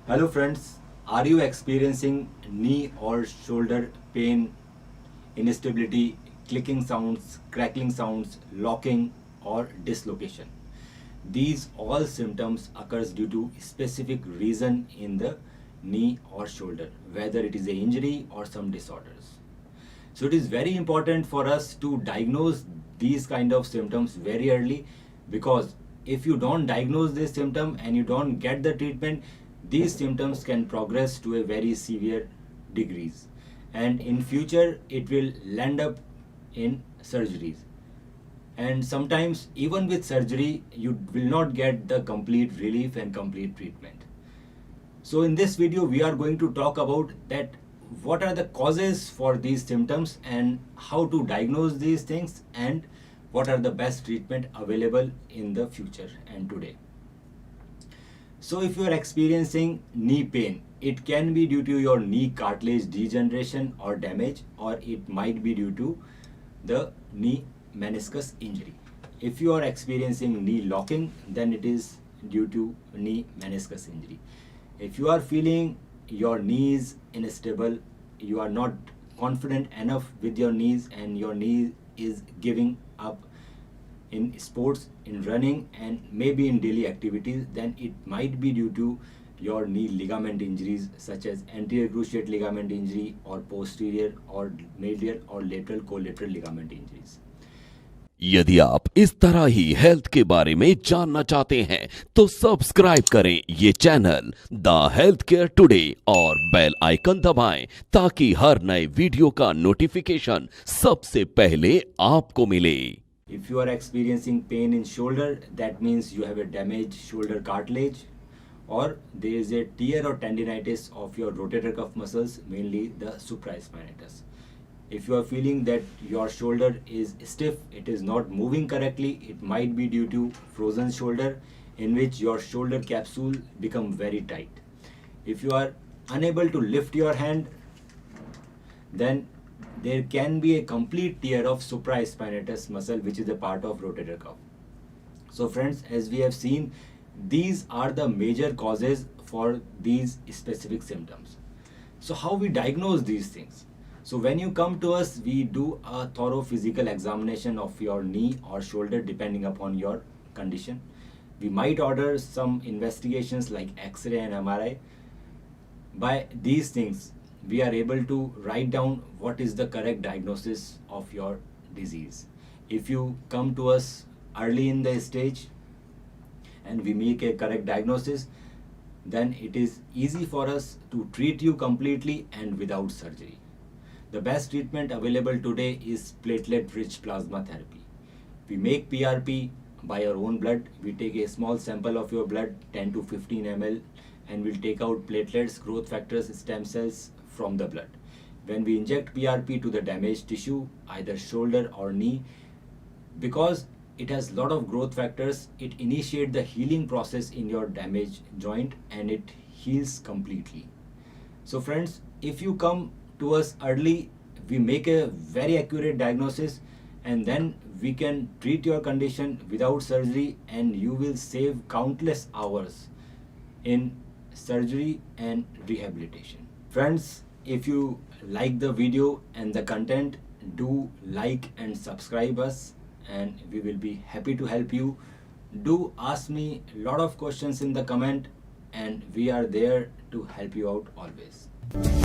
Hello friends, are you experiencing knee or shoulder pain, instability, clicking sounds, crackling sounds, locking or dislocation? These all symptoms occurs due to specific reason in the knee or shoulder, whether it is a injury or some disorders. So it is very important for us to diagnose these kind of symptoms very early, because if you don't diagnose this symptom and you don't get the treatment, these symptoms can progress to a very severe degrees, and in future it will land up in surgeries, and sometimes even with surgery you will not get the complete relief and complete treatment. So in this video we are going to talk about that what are the causes for these symptoms and how to diagnose these things, and what are the best treatment available in the future and today. So if you are experiencing knee pain, it can be due to your knee cartilage degeneration or damage, or it might be due to the knee meniscus injury. If you are experiencing knee locking, then it is due to knee meniscus injury. If you are feeling your knees unstable, you are not confident enough with your knees and your knee is giving up in sports, in running and maybe in daily activities, then it might be due to your knee ligament injuries such as anterior cruciate ligament injury or posterior or medial or lateral collateral ligament injuries. यदि आप इस तरह ही health के बारे में जानना चाहते हैं तो सब्सक्राइब करें ये channel the health care today और बेल आइकन दबाएं ताकि हर नए वीडियो का नोटिफिकेशन सबसे पहले आपको मिले। If you are experiencing pain in shoulder, that means you have a damaged shoulder cartilage, or there is a tear or tendinitis of your rotator cuff muscles, mainly the supraspinatus. If you are feeling that your shoulder is stiff, it is not moving correctly, it might be due to frozen shoulder in which your shoulder capsule become very tight. If you are unable to lift your hand, then there can be a complete tear of supraspinatus muscle, which is a part of rotator cuff. So friends, as we have seen, these are the major causes for these specific symptoms. So how we diagnose these things? So when you come to us, we do a thorough physical examination of your knee or shoulder depending upon your condition. We might order some investigations like X-ray and MRI. By these things, we are able to write down what is the correct diagnosis of your disease. If you come to us early in the stage and we make a correct diagnosis, then it is easy for us to treat you completely and without surgery. The best treatment available today is platelet-rich plasma therapy. We make PRP by our own blood. We take a small sample of your blood, 10 to 15 ml, and we'll take out platelets, growth factors, stem cells from the blood. When we inject PRP to the damaged tissue, either shoulder or knee, because it has lot of growth factors, it initiates the healing process in your damaged joint and it heals completely. So friends, if you come to us early, we make a very accurate diagnosis and then we can treat your condition without surgery, and you will save countless hours in surgery and rehabilitation. Friends, if you like the video and the content, do like and subscribe us, and we will be happy to help you. Do ask me a lot of questions in the comment, and we are there to help you out always.